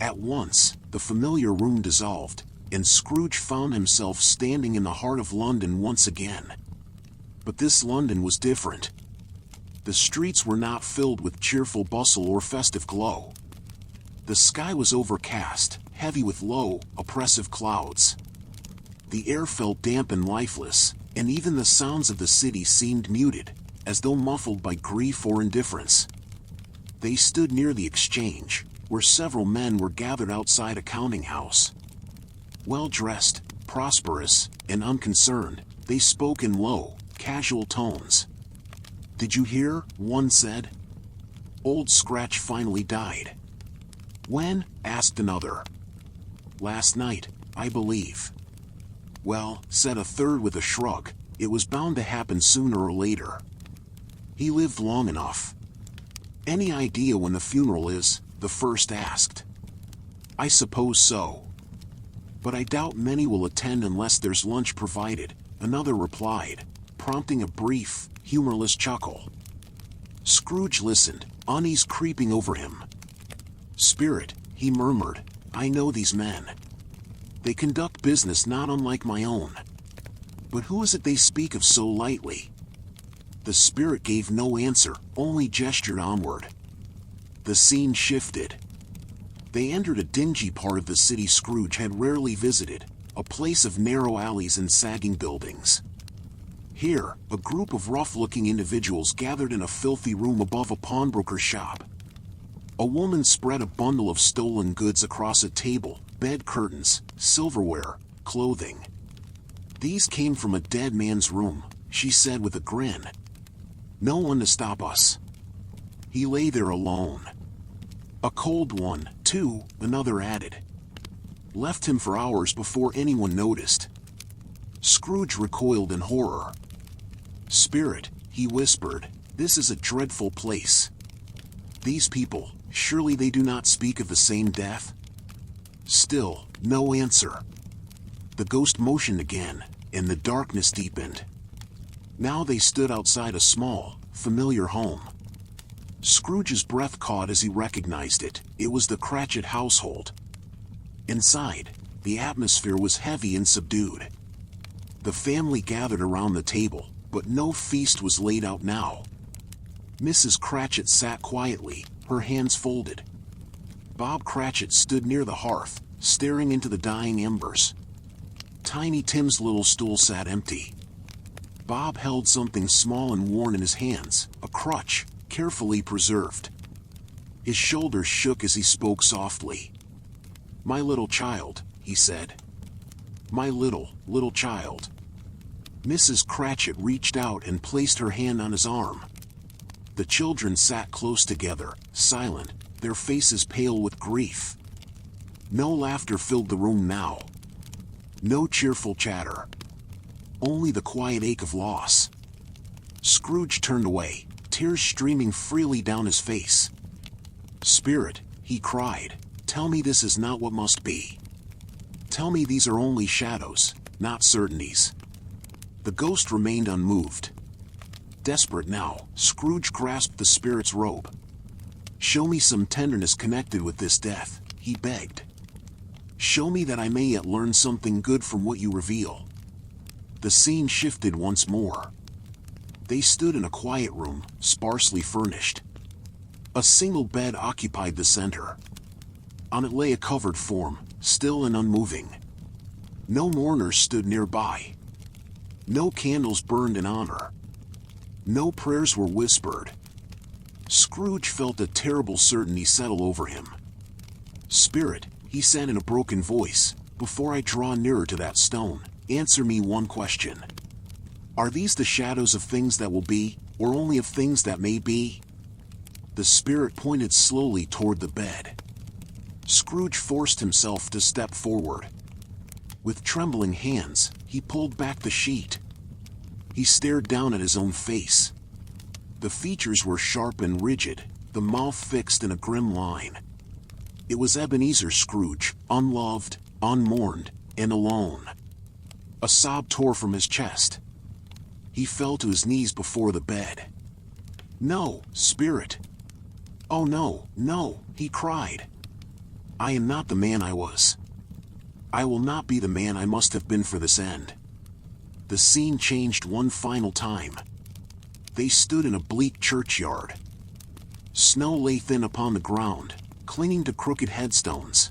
At once, the familiar room dissolved, and Scrooge found himself standing in the heart of London once again. But this London was different. The streets were not filled with cheerful bustle or festive glow. The sky was overcast, heavy with low, oppressive clouds. The air felt damp and lifeless, and even the sounds of the city seemed muted, as though muffled by grief or indifference. They stood near the exchange, where several men were gathered outside a counting house. Well-dressed, prosperous, and unconcerned, they spoke in low, casual tones. "Did you hear?" one said. "Old Scratch finally died." "When?" asked another. "Last night, I believe." "Well," said a third with a shrug, "it was bound to happen sooner or later. He lived long enough." "Any idea when the funeral is?" the first asked. "I suppose so. But I doubt many will attend unless there's lunch provided," another replied, prompting a brief, humorless chuckle. Scrooge listened, unease creeping over him. "Spirit," he murmured, "I know these men. They conduct business not unlike my own. But who is it they speak of so lightly?" The spirit gave no answer, only gestured onward. The scene shifted. They entered a dingy part of the city Scrooge had rarely visited, a place of narrow alleys and sagging buildings. Here, a group of rough-looking individuals gathered in a filthy room above a pawnbroker's shop. A woman spread a bundle of stolen goods across a table, bed curtains, silverware, clothing. "These came from a dead man's room," she said with a grin. "No one to stop us. He lay there alone." "A cold one, too," another added. "Left him for hours before anyone noticed." Scrooge recoiled in horror. "Spirit," he whispered, "this is a dreadful place. These people, surely they do not speak of the same death?" Still, no answer. The ghost motioned again, and the darkness deepened. Now they stood outside a small, familiar home. Scrooge's breath caught as he recognized it. It was the Cratchit household. Inside, the atmosphere was heavy and subdued. The family gathered around the table, but no feast was laid out now. Mrs. Cratchit sat quietly, her hands folded. Bob Cratchit stood near the hearth, staring into the dying embers. Tiny Tim's little stool sat empty. Bob held something small and worn in his hands, a crutch, carefully preserved. His shoulders shook as he spoke softly. "My little child," he said. "My little child." Mrs. Cratchit reached out and placed her hand on his arm. The children sat close together, silent, their faces pale with grief. No laughter filled the room now. No cheerful chatter. Only the quiet ache of loss. Scrooge turned away, tears streaming freely down his face. "Spirit," he cried, "tell me this is not what must be. Tell me these are only shadows, not certainties." The ghost remained unmoved. Desperate now, Scrooge grasped the spirit's robe. "Show me some tenderness connected with this death," he begged. "Show me that I may yet learn something good from what you reveal." The scene shifted once more. They stood in a quiet room, sparsely furnished. A single bed occupied the center. On it lay a covered form, still and unmoving. No mourners stood nearby. No candles burned in honor. No prayers were whispered. Scrooge felt a terrible certainty settle over him. "Spirit," he said in a broken voice, "before I draw nearer to that stone, answer me one question. Are these the shadows of things that will be, or only of things that may be?" The spirit pointed slowly toward the bed. Scrooge forced himself to step forward. With trembling hands, he pulled back the sheet. He stared down at his own face. The features were sharp and rigid, the mouth fixed in a grim line. It was Ebenezer Scrooge, unloved, unmourned, and alone. A sob tore from his chest. He fell to his knees before the bed. "No, Spirit. Oh no, no," he cried. "I am not the man I was. I will not be the man I must have been for this end." The scene changed one final time. They stood in a bleak churchyard. Snow lay thin upon the ground, clinging to crooked headstones.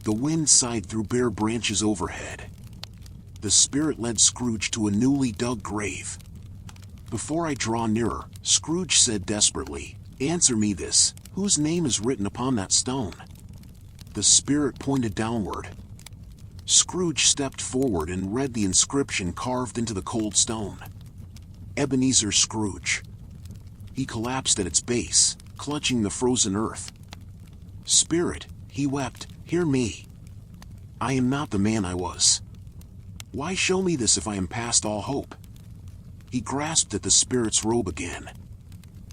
The wind sighed through bare branches overhead. The spirit led Scrooge to a newly dug grave. "Before I draw nearer," Scrooge said desperately, "answer me this: whose name is written upon that stone?" The spirit pointed downward. Scrooge stepped forward and read the inscription carved into the cold stone. "Ebenezer Scrooge." He collapsed at its base, clutching the frozen earth. "Spirit," he wept, "hear me. I am not the man I was. Why show me this if I am past all hope?" He grasped at the spirit's robe again.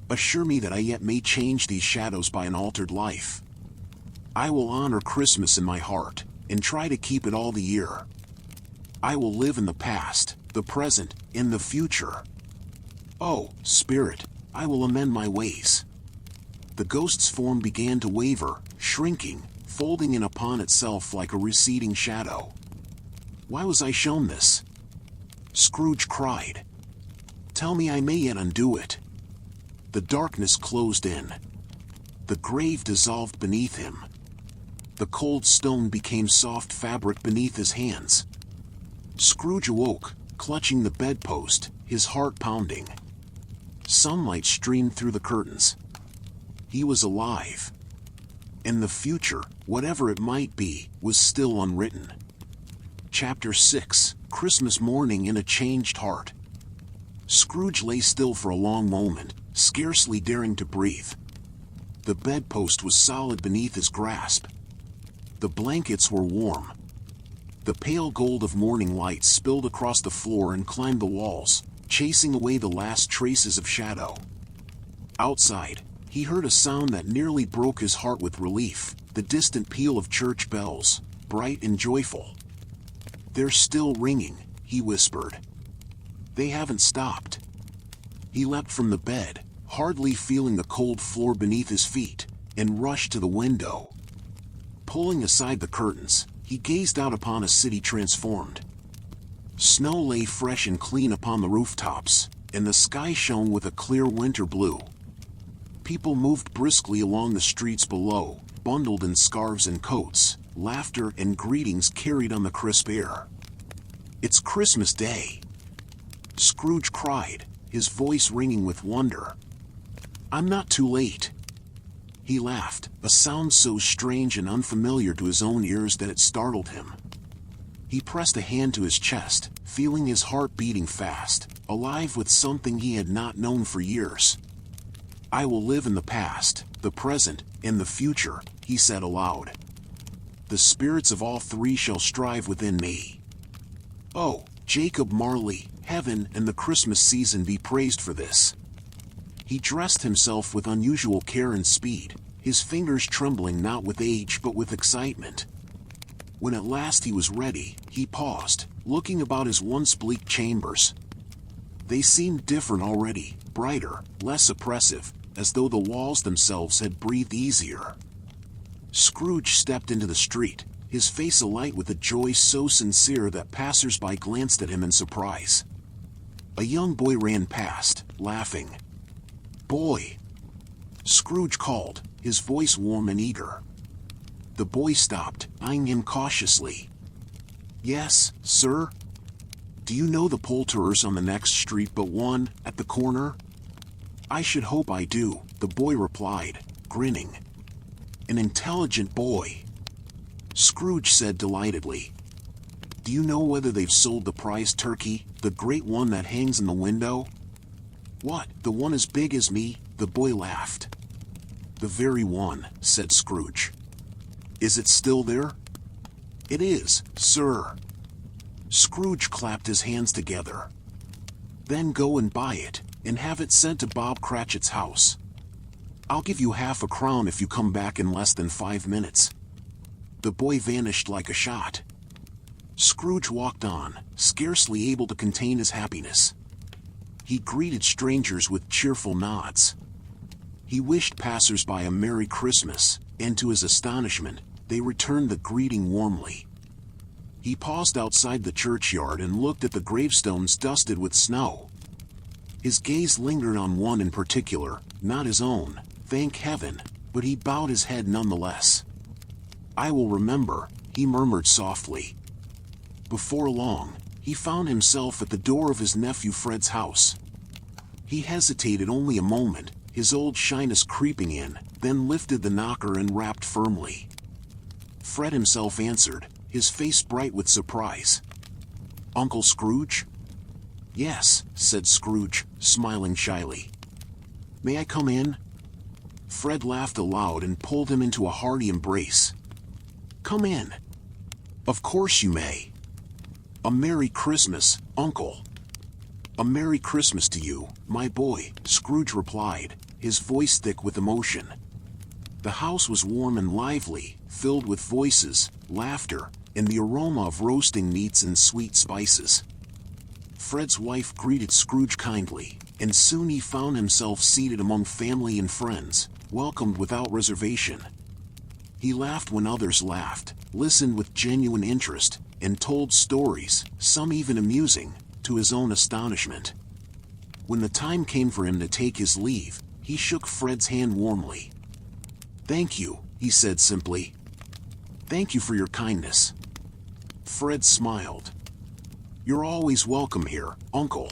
"Assure me that I yet may change these shadows by an altered life. I will honor Christmas in my heart, and try to keep it all the year. I will live in the past, the present, and the future. Oh, Spirit, I will amend my ways." The ghost's form began to waver, shrinking, folding in upon itself like a receding shadow. "Why was I shown this?" Scrooge cried. "Tell me I may yet undo it." The darkness closed in. The grave dissolved beneath him. The cold stone became soft fabric beneath his hands. Scrooge awoke, clutching the bedpost, his heart pounding. Sunlight streamed through the curtains. He was alive. And the future, whatever it might be, was still unwritten. Chapter 6: Christmas Morning in a Changed Heart. Scrooge lay still for a long moment, scarcely daring to breathe. The bedpost was solid beneath his grasp. The blankets were warm. The pale gold of morning light spilled across the floor and climbed the walls, chasing away the last traces of shadow. Outside, he heard a sound that nearly broke his heart with relief, the distant peal of church bells, bright and joyful. "They're still ringing," he whispered. "They haven't stopped." He leapt from the bed, hardly feeling the cold floor beneath his feet, and rushed to the window. Pulling aside the curtains, he gazed out upon a city transformed. Snow lay fresh and clean upon the rooftops, and the sky shone with a clear winter blue. People moved briskly along the streets below, bundled in scarves and coats, laughter and greetings carried on the crisp air. "It's Christmas Day!" Scrooge cried, his voice ringing with wonder. "I'm not too late." He laughed, a sound so strange and unfamiliar to his own ears that it startled him. He pressed a hand to his chest, feeling his heart beating fast, alive with something he had not known for years. "I will live in the past, the present, and the future," he said aloud. "The spirits of all three shall strive within me." Oh, Jacob Marley, heaven and the Christmas season be praised for this. He dressed himself with unusual care and speed, his fingers trembling not with age but with excitement. When at last he was ready, he paused, looking about his once bleak chambers. They seemed different already, brighter, less oppressive, as though the walls themselves had breathed easier. Scrooge stepped into the street, his face alight with a joy so sincere that passers-by glanced at him in surprise. A young boy ran past, laughing. "Boy!" Scrooge called, his voice warm and eager. The boy stopped, eyeing him cautiously. "Yes, sir?" "Do you know the poulterers on the next street but one, at the corner?" "I should hope I do," the boy replied, grinning. "An intelligent boy," Scrooge said delightedly. "Do you know whether they've sold the prize turkey, the great one that hangs in the window?" "What, the one as big as me?" the boy laughed. "The very one," said Scrooge. "Is it still there?" "It is, sir." Scrooge clapped his hands together. "Then go and buy it, and have it sent to Bob Cratchit's house. I'll give you £half-a-crown if you come back in less than 5 minutes." The boy vanished like a shot. Scrooge walked on, scarcely able to contain his happiness. He greeted strangers with cheerful nods. He wished passers-by a Merry Christmas, and to his astonishment, they returned the greeting warmly. He paused outside the churchyard and looked at the gravestones dusted with snow. His gaze lingered on one in particular, not his own, thank heaven, but he bowed his head nonetheless. "I will remember," he murmured softly. Before long, he found himself at the door of his nephew Fred's house. He hesitated only a moment, his old shyness creeping in, then lifted the knocker and rapped firmly. Fred himself answered, his face bright with surprise. "Uncle Scrooge?" "Yes," said Scrooge, smiling shyly. "May I come in?" Fred laughed aloud and pulled him into a hearty embrace. "Come in." "Of course you may." "A Merry Christmas, Uncle." "A Merry Christmas to you, my boy," Scrooge replied, his voice thick with emotion. The house was warm and lively, filled with voices, laughter, and the aroma of roasting meats and sweet spices. Fred's wife greeted Scrooge kindly, and soon he found himself seated among family and friends, welcomed without reservation. He laughed when others laughed, listened with genuine interest, and told stories, some even amusing, to his own astonishment. When the time came for him to take his leave, he shook Fred's hand warmly. "Thank you," he said simply. "Thank you for your kindness." Fred smiled. "You're always welcome here, Uncle."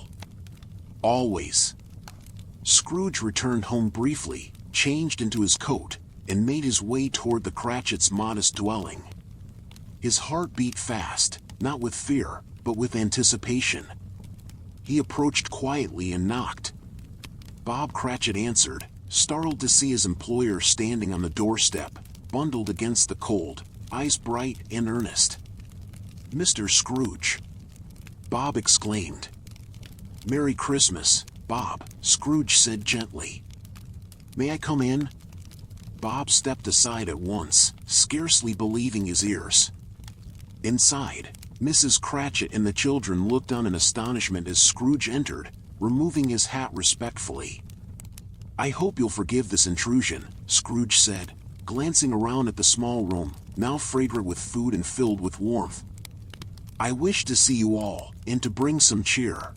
"Always." Scrooge returned home briefly, changed into his coat, and made his way toward the Cratchits' modest dwelling. His heart beat fast, not with fear, but with anticipation. He approached quietly and knocked. Bob Cratchit answered, startled to see his employer standing on the doorstep, bundled against the cold, eyes bright and earnest. "Mr. Scrooge!" Bob exclaimed. "Merry Christmas, Bob," Scrooge said gently. "May I come in?" Bob stepped aside at once, scarcely believing his ears. Inside, Mrs. Cratchit and the children looked on in astonishment as Scrooge entered, removing his hat respectfully. "I hope you'll forgive this intrusion," Scrooge said, glancing around at the small room, now fragrant with food and filled with warmth. "I wish to see you all, and to bring some cheer."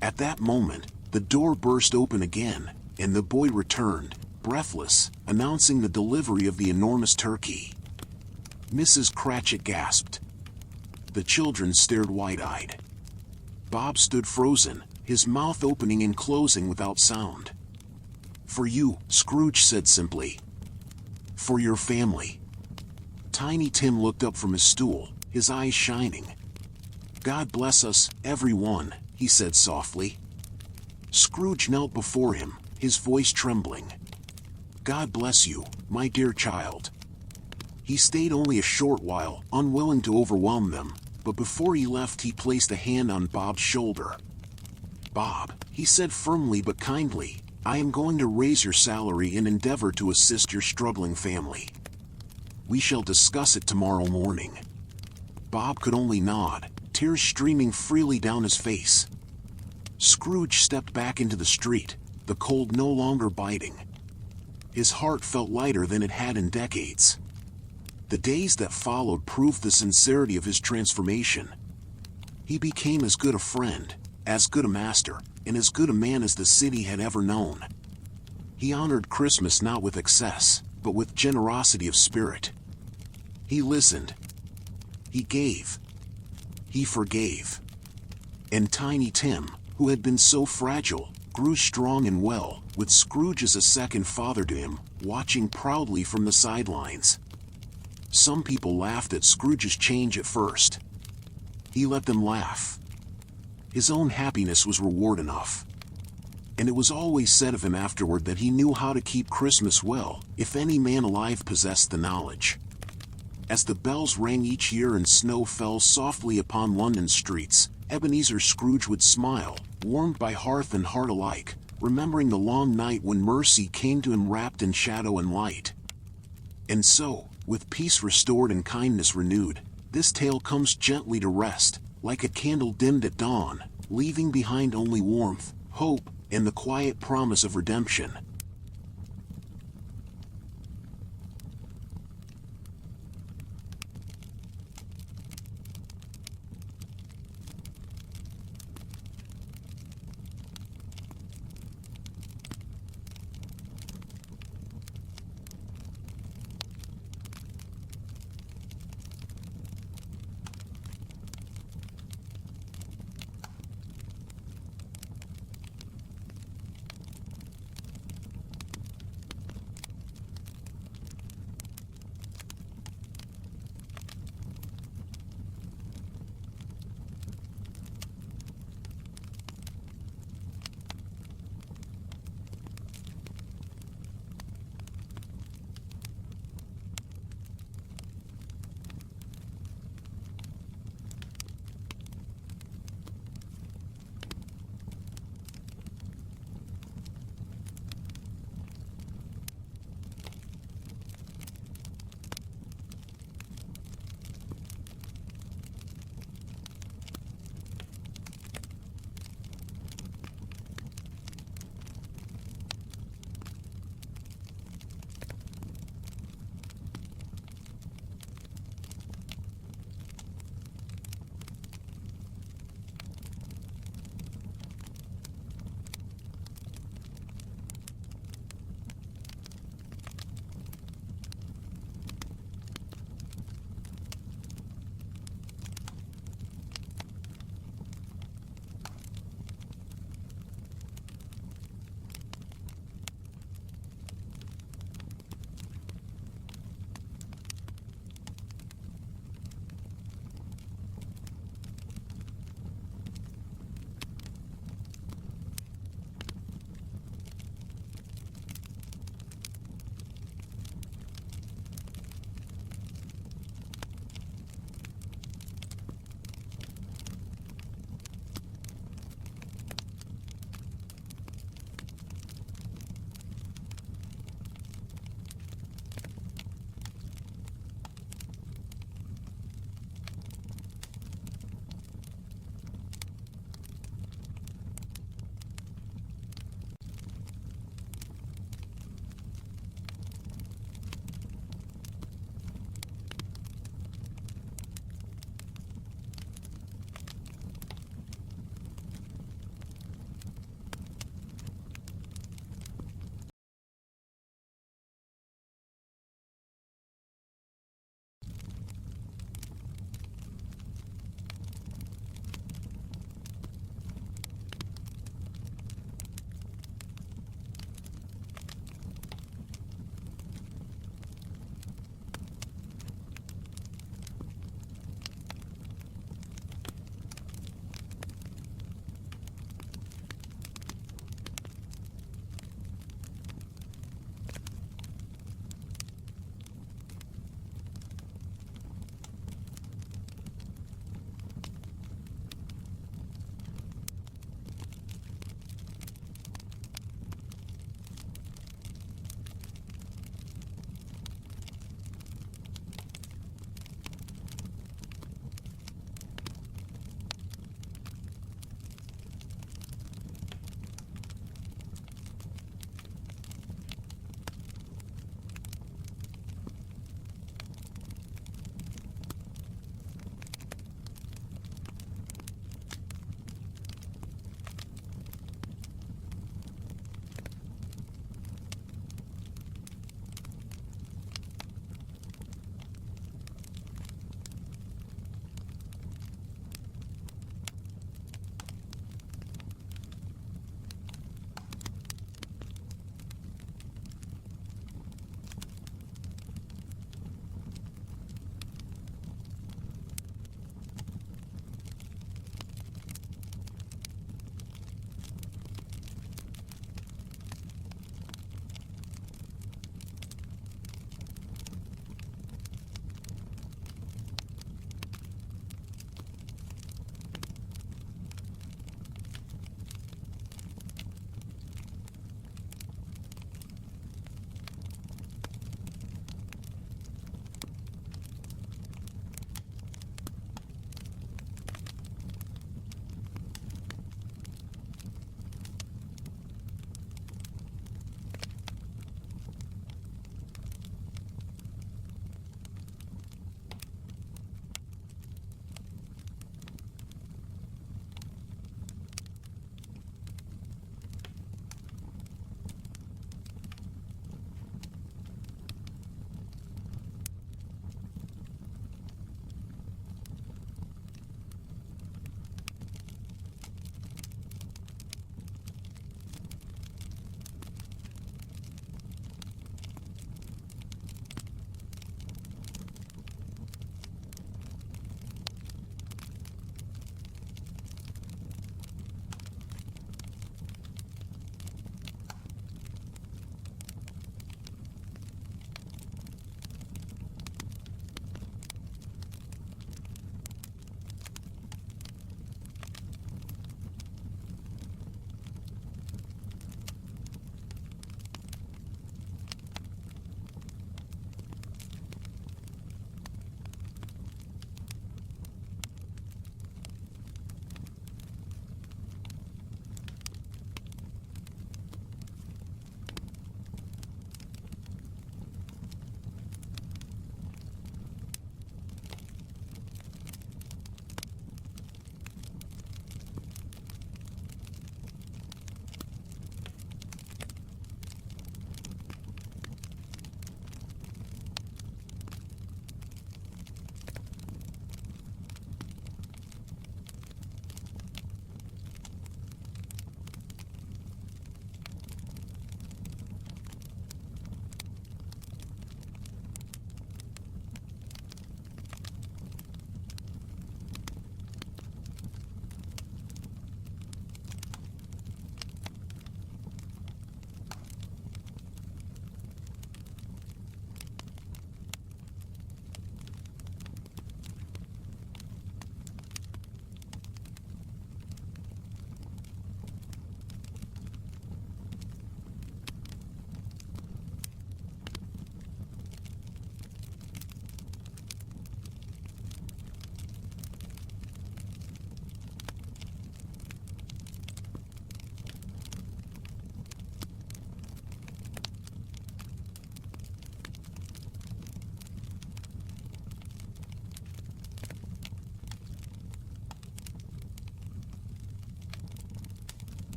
At that moment, the door burst open again, and the boy returned, breathless, announcing the delivery of the enormous turkey. Mrs. Cratchit gasped. The children stared wide-eyed. Bob stood frozen, his mouth opening and closing without sound. "For you," Scrooge said simply. "For your family." Tiny Tim looked up from his stool, his eyes shining. "God bless us, everyone," he said softly. Scrooge knelt before him, his voice trembling. "God bless you, my dear child." He stayed only a short while, unwilling to overwhelm them, but before he left he placed a hand on Bob's shoulder. "Bob," he said firmly but kindly, "I am going to raise your salary and endeavor to assist your struggling family. We shall discuss it tomorrow morning." Bob could only nod, tears streaming freely down his face. Scrooge stepped back into the street, the cold no longer biting. His heart felt lighter than it had in decades. The days that followed proved the sincerity of his transformation. He became as good a friend, as good a master, and as good a man as the city had ever known. He honored Christmas not with excess, but with generosity of spirit. He listened. He gave. He forgave. And Tiny Tim, who had been so fragile, grew strong and well, with Scrooge as a second father to him, watching proudly from the sidelines. Some people laughed at Scrooge's change at first. He let them laugh. His own happiness was reward enough. And it was always said of him afterward that he knew how to keep Christmas well, if any man alive possessed the knowledge. As the bells rang each year and snow fell softly upon London streets, Ebenezer Scrooge would smile, warmed by hearth and heart alike, remembering the long night when mercy came to him wrapped in shadow and light. And so, with peace restored and kindness renewed, this tale comes gently to rest, like a candle dimmed at dawn, leaving behind only warmth, hope, and the quiet promise of redemption.